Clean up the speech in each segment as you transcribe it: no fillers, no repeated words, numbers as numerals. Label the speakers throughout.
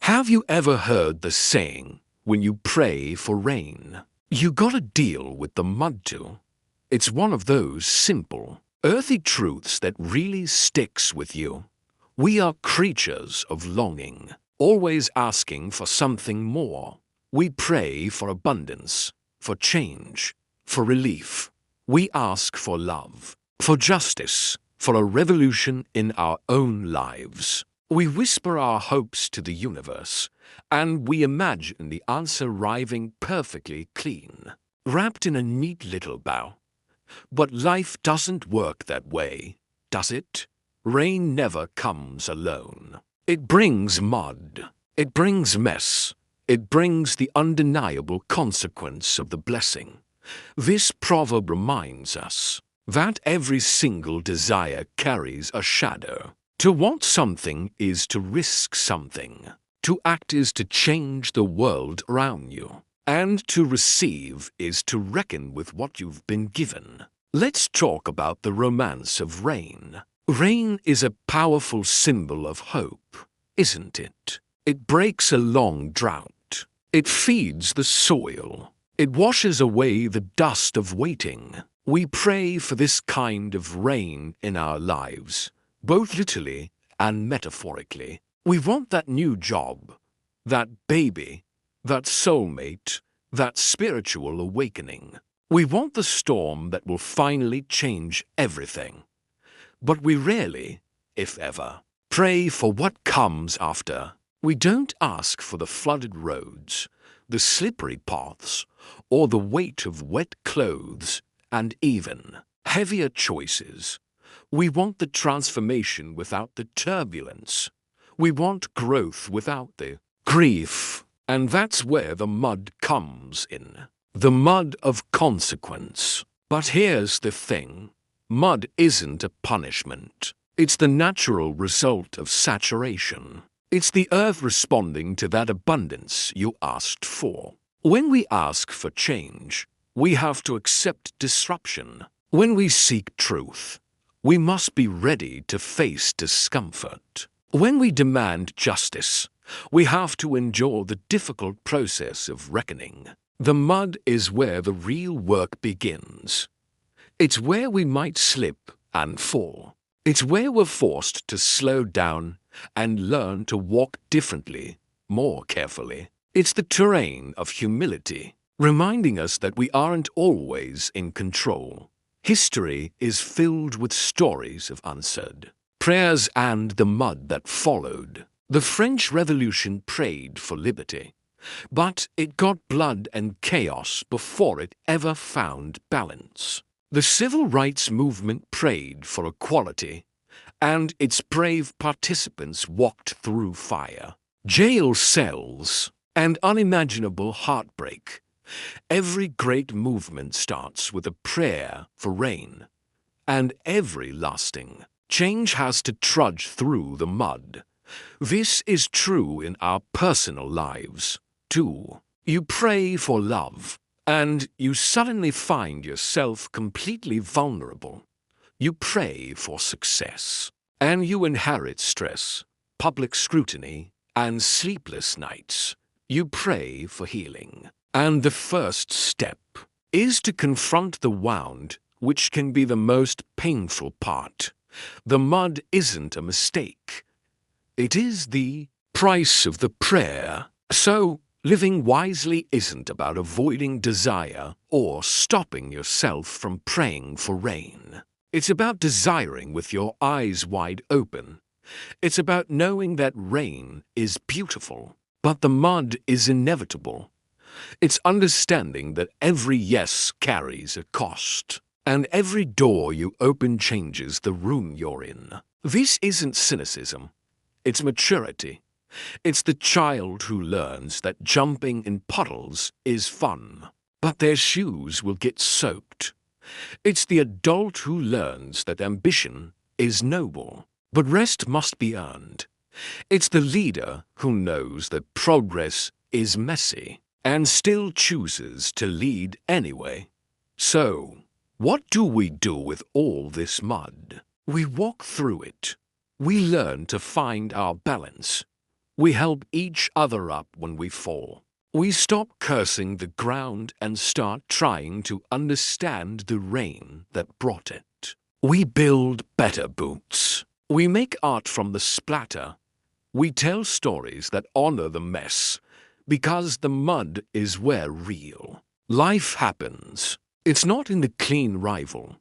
Speaker 1: Have you ever heard the saying, when you pray for rain, you gotta deal with the mud too? It's one of those simple, earthy truths that really sticks with you. We are creatures of longing, always asking for something more. We pray for abundance, for change, for relief. We ask for love, for justice, for a revolution in our own lives. We whisper our hopes to the universe, and we imagine the answer arriving perfectly clean, wrapped in a neat little bow. But life doesn't work that way, does it? Rain never comes alone. It brings mud. It brings mess. It brings the undeniable consequence of the blessing. This proverb reminds us that every single desire carries a shadow. To want something is to risk something. To act is to change the world around you. And to receive is to reckon with what you've been given. Let's talk about the romance of rain. Rain is a powerful symbol of hope, isn't it? It breaks a long drought. It feeds the soil. It washes away the dust of waiting. We pray for this kind of rain in our lives, both literally and metaphorically. We want that new job, that baby, that soulmate, that spiritual awakening. We want the storm that will finally change everything. But we rarely, if ever, pray for what comes after. We don't ask for the flooded roads, the slippery paths, or the weight of wet clothes, and even heavier choices. We want the transformation without the turbulence. We want growth without the grief. And that's where the mud comes in. The mud of consequence. But here's the thing. Mud isn't a punishment. It's the natural result of saturation. It's the earth responding to that abundance you asked for. When we ask for change, we have to accept disruption. When we seek truth, we must be ready to face discomfort. When we demand justice, we have to endure the difficult process of reckoning. The mud is where the real work begins. It's where we might slip and fall. It's where we're forced to slow down and learn to walk differently, more carefully. It's the terrain of humility, reminding us that we aren't always in control. History is filled with stories of answered prayers and the mud that followed. The French Revolution prayed for liberty, but it got blood and chaos before it ever found balance. The Civil Rights Movement prayed for equality, and its brave participants walked through fire, jail cells, and unimaginable heartbreak. Every great movement starts with a prayer for rain, and every lasting change has to trudge through the mud. This is true in our personal lives, too. You pray for love, and you suddenly find yourself completely vulnerable. You pray for success, and you inherit stress, public scrutiny, and sleepless nights. You pray for healing. And the first step is to confront the wound, which can be the most painful part. The mud isn't a mistake. It is the price of the prayer. So, living wisely isn't about avoiding desire or stopping yourself from praying for rain. It's about desiring with your eyes wide open. It's about knowing that rain is beautiful, but the mud is inevitable. It's understanding that every yes carries a cost, and every door you open changes the room you're in. This isn't cynicism. It's maturity. It's the child who learns that jumping in puddles is fun, but their shoes will get soaked. It's the adult who learns that ambition is noble, but rest must be earned. It's the leader who knows that progress is messy and still chooses to lead anyway. So, what do we do with all this mud? We walk through it. We learn to find our balance. We help each other up when we fall. We stop cursing the ground and start trying to understand the rain that brought it. We build better boots. We make art from the splatter. We tell stories that honor the mess, because the mud is where real life happens. It's not in the clean rival,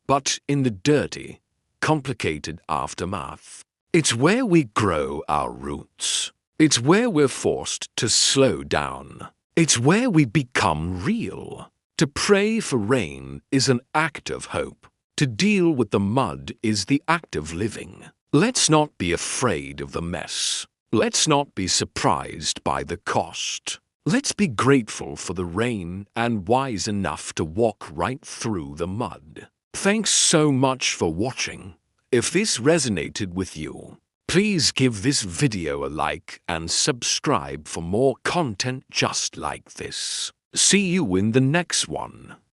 Speaker 1: but in the dirty, complicated aftermath. It's where we grow our roots. It's where we're forced to slow down. It's where we become real. To pray for rain is an act of hope. To deal with the mud is the act of living. Let's not be afraid of the mess. Let's not be surprised by the cost. Let's be grateful for the rain and wise enough to walk right through the mud. Thanks so much for watching. If this resonated with you, please give this video a like and subscribe for more content just like this. See you in the next one.